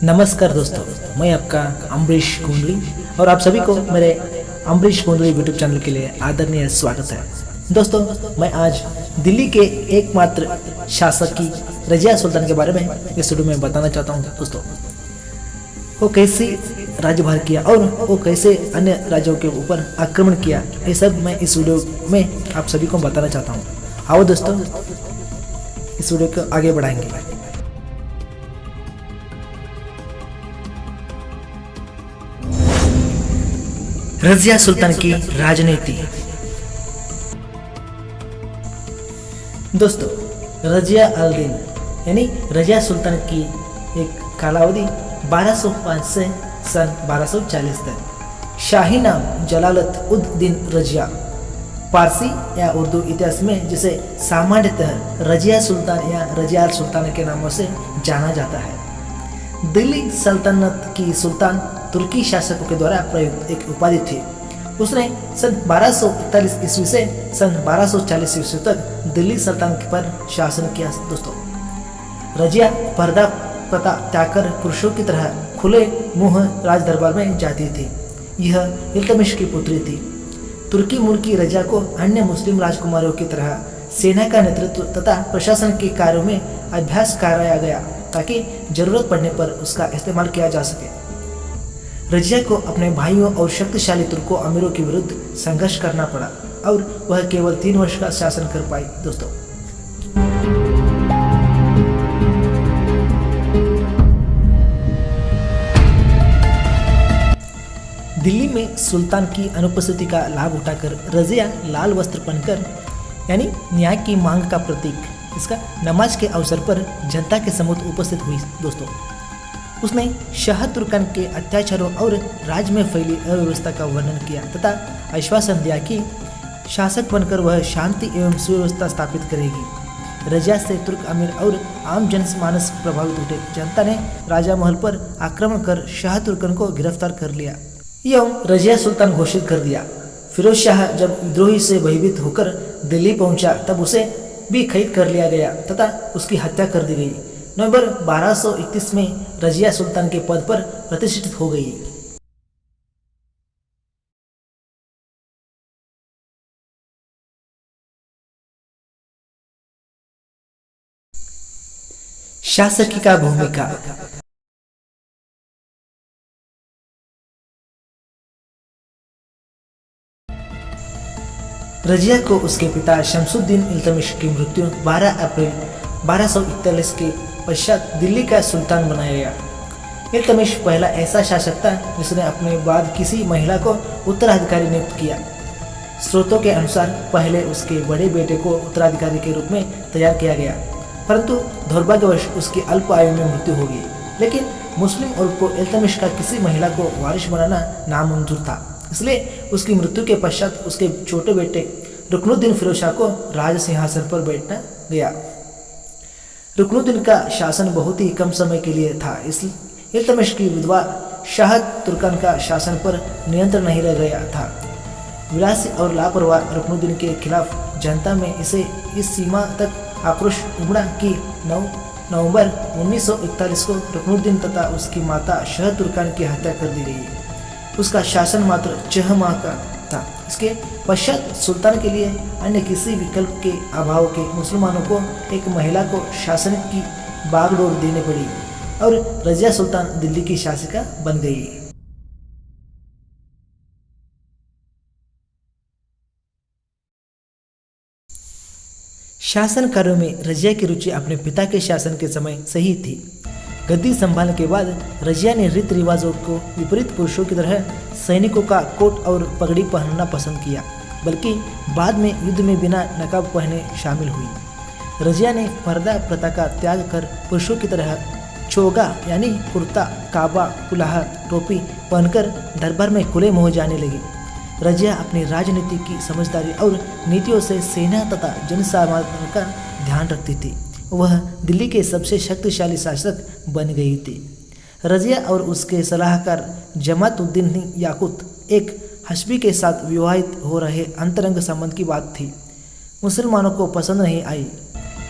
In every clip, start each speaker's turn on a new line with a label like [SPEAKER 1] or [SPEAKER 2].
[SPEAKER 1] नमस्कार दोस्तों, मैं आपका अम्बरीश कुंडली और आप सभी को मेरे अम्बरीश कुंडली यूट्यूब चैनल के लिए आदरणीय स्वागत है। दोस्तों, मैं आज दिल्ली के एकमात्र शासक की रजिया सुल्तान के बारे में इस वीडियो में बताना चाहता हूं। दोस्तों, वो कैसे राज्यभार किया और वो कैसे अन्य राज्यों के ऊपर आक्रमण किया, ये सब मैं इस वीडियो में आप सभी को बताना चाहता हूँ। आओ दोस्तों, इस वीडियो को आगे बढ़ाएंगे। रजिया सुल्तान की राजनीति। दोस्तों, रजिया अल दिन यानी रजिया सुल्तान की एक कालावधि 1205 से सन 1240 तक। शाही नाम जलालत उद दिन रजिया, पारसी या उर्दू इतिहास में जिसे सामान्यतः रजिया सुल्तान या रजियाल सुल्तान के नामों से जाना जाता है। दिल्ली सल्तनत की सुल्तान तुर्की शासकों के द्वारा प्रयुक्त एक उपाधि थी। उसने सन 1241 ईस्वी से सन 1240 ईस्वी तक दिल्ली सल्तनत पर शासन किया। दोस्तों, रजिया पर्दा प्रथा त्याग कर पुरुषों की तरह खुले मुंह राज दरबार में जाती थी। यह इल्तमिश की पुत्री थी। तुर्की मूल की रजिया को अन्य मुस्लिम राजकुमारियों की तरह सेना का नेतृत्व तथा प्रशासन के कार्यों में अभ्यास कराया गया ताकि जरूरत पड़ने पर उसका इस्तेमाल किया जा सके। रजिया को अपने भाइयों और शक्तिशाली तुर्को अमीरों के विरुद्ध संघर्ष करना पड़ा और वह केवल 3 वर्ष का शासन कर पाई। दोस्तों, दिल्ली में सुल्तान की अनुपस्थिति का लाभ उठाकर रजिया लाल वस्त्र पहनकर यानी न्याय की मांग का प्रतीक इसका नमाज के अवसर पर जनता के सम्मुख उपस्थित हुई। दोस्तों, उसने शाह तुर्कान के अत्याचारों और राज्य में फैली अव्यवस्था का वर्णन किया तथा आश्वासन दिया कि शासक बनकर वह शांति एवं सुव्यवस्था स्थापित करेगी। रजिया से तुर्क अमीर और आम जनमानस प्रभावित उठे। जनता ने राजा महल पर आक्रमण कर शाह तुर्कन को गिरफ्तार कर लिया एवं रजिया सुल्तान घोषित कर दिया। फिरोज शाह जब विद्रोही से भयभीत होकर दिल्ली पहुंचा तब उसे भी कैद कर लिया गया तथा उसकी हत्या कर दी गई। नवंबर 1231 में रजिया सुल्तान के पद पर प्रतिष्ठित हो गई। शासकी का भूमिका। रजिया को उसके पिता शमसुद्दीन इल्तमिश की मृत्यु 12 अप्रैल 1241 के पश्चात दिल्ली का सुल्तान बनाया गया। इल्तमिश पहला ऐसा शासक था जिसने अपने बाद किसी महिला को उत्तराधिकारी नियुक्त किया। स्रोतों के अनुसार पहले उसके बड़े बेटे को उत्तराधिकारी के रूप में तैयार किया गया, परंतु दुर्भाग्यवश उसकी अल्प आयु में मृत्यु हो गई। लेकिन मुस्लिम और को इल्तमिश का किसी महिला को वारिश बनाना नामंजूर था, इसलिए उसकी मृत्यु के पश्चात उसके छोटे बेटे रुकनुद्दीन फिरोज शाह को राज सिंहासन पर बैठना गया। रुकनुद्दीन का शासन बहुत ही कम समय के लिए था, इसलिए इल्तमिश की विधवा शाह तुर्कान का शासन पर नियंत्रण नहीं रह गया था। विलासी और लापरवाह रुकनुद्दीन के खिलाफ जनता में इस सीमा तक आक्रोश उमड़ा कि 9 नवंबर 1941 को रुकनुद्दीन तथा उसकी माता शाह तुर्कान की हत्या कर दी गई। उसका शासन मात्र 6 माह का था। इसके पश्चात सुल्तान के लिए अन्य किसी विकल्प के अभाव के मुसलमानों को एक महिला को शासन की बागडोर देनी पड़ी और रजिया सुल्तान दिल्ली की शासिका बन गई। शासन कार्यों में रजिया की रुचि अपने पिता के शासन के समय से ही थी। गद्दी संभालने के बाद रजिया ने रीति रिवाजों को विपरीत पुरुषों की तरह सैनिकों का कोट और पगड़ी पहनना पसंद किया, बल्कि बाद में युद्ध में बिना नकाब पहने शामिल हुई। रजिया ने पर्दा प्रथा का त्याग कर पुरुषों की तरह चोगा यानी कुर्ता, काबा, कुलाहा, टोपी पहनकर दरबार में खुले मुंह जाने लगी। रजिया अपनी राजनीति की समझदारी और नीतियों से सेना तथा जनसामान्य का ध्यान रखती थी। वह दिल्ली के सबसे शक्तिशाली शासक बन गई थी। रजिया और उसके सलाहकार जमातुद्दीन याकूत एक हस्बी के साथ विवाहित हो रहे अंतरंग संबंध की बात थी। मुसलमानों को पसंद नहीं आई।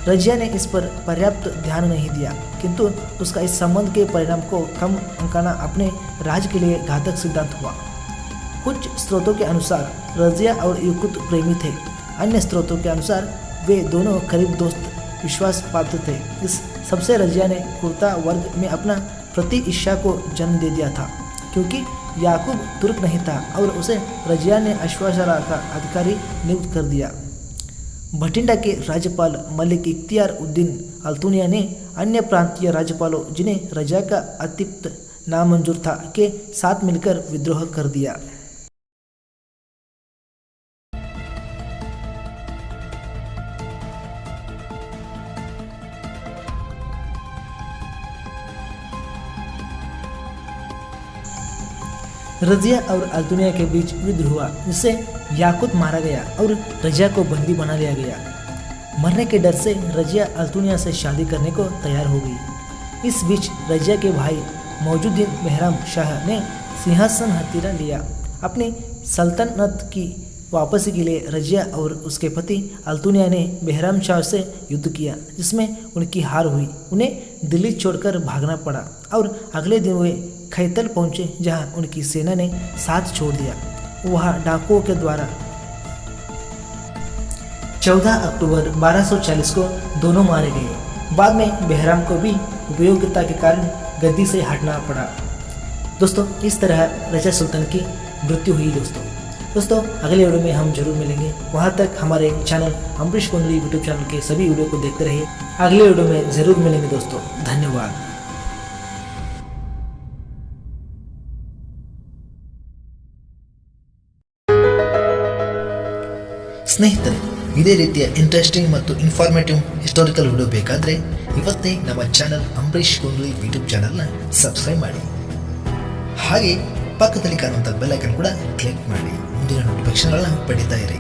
[SPEAKER 1] रजिया ने इस पर पर्याप्त ध्यान नहीं दिया, किंतु उसका इस संबंध के परिणाम को कम अंकाना अपने राज के लिए घातक सिद्धांत हुआ। कुछ स्रोतों के अनुसार रजिया और युकुत प्रेमी थे, अन्य स्रोतों के अनुसार वे दोनों करीब दोस्त विश्वास पात्र थे। इस सबसे रजिया ने कुर्ता वर्ग में अपना प्रति ईर्ष्या को जन्म दे दिया था, क्योंकि याकूब तुर्क नहीं था और उसे रजिया ने अश्वासरा का अधिकारी नियुक्त कर दिया। भटिंडा के राज्यपाल मलिक इख्तियार उद्दीन अल्तुनिया ने अन्य प्रांतीय राज्यपालों, जिन्हें रजिया का अतिरिक्त नामंजूर था, के साथ मिलकर विद्रोह कर दिया। रजिया और अल्तुनिया के बीच युद्ध हुआ, जिससे याकूत मारा गया और रजिया को बंदी बना लिया गया। मरने के डर से रजिया अल्तुनिया से शादी करने को तैयार हो गई। इस बीच रजिया के भाई मौजूद्दीन बेहराम शाह ने सिंहासन हथेरा लिया। अपनी सल्तनत की वापसी के लिए रजिया और उसके पति अल्तुनिया ने बेहराम शाह से युद्ध किया, जिसमें उनकी हार हुई। उन्हें दिल्ली छोड़कर भागना पड़ा और अगले दिन वे खैतल पहुंचे, जहां उनकी सेना ने साथ छोड़ दिया। वहां डाकुओं के द्वारा 14 अक्टूबर 1240 को दोनों मारे गए। बाद में बेहराम को भी उपयोगिता के कारण गद्दी से हटना पड़ा। दोस्तों, इस तरह रजिया सुल्तान की मृत्यु हुई। दोस्तों अगले वीडियो में हम जरूर मिलेंगे। वहां तक हमारे चैनल अम्बरीश कुंडली यूट्यूब चैनल के सभी वीडियो को देखते रहिए। अगले वीडियो में जरूर मिलेंगे दोस्तों। धन्यवाद। ಸ್ನೇಹಿತರೆ, ಇದೇ ರೀತಿಯ ಇಂಟ್ರೆಸ್ಟಿಂಗ್ ಮತ್ತು ಇನ್ಫಾರ್ಮೇಟಿವ್ ಹಿಸ್ಟಾರಿಕಲ್ ವಿಡಿಯೋ ಬೇಕಾದರೆ ಇವತ್ತೇ ನಮ್ಮ ಚಾನಲ್ ಅಂಬರೀಶ್ ಕುಂಡ್ಲಿ ಯೂಟ್ಯೂಬ್ ಚಾನಲ್ನ ಸಬ್ಸ್ಕ್ರೈಬ್ ಮಾಡಿ. ಹಾಗೆ ಪಕ್ಕದಲ್ಲಿ ಕಾಣುವಂಥ ಬೆಲ್ ಐಕನ್ ಕೂಡ ಕ್ಲಿಕ್ ಮಾಡಿ ಮುಂದಿನ ನೋಟಿಫಿಕೇಶನ್ಗಳನ್ನ ಪಡಿತಾ ಇರಿ.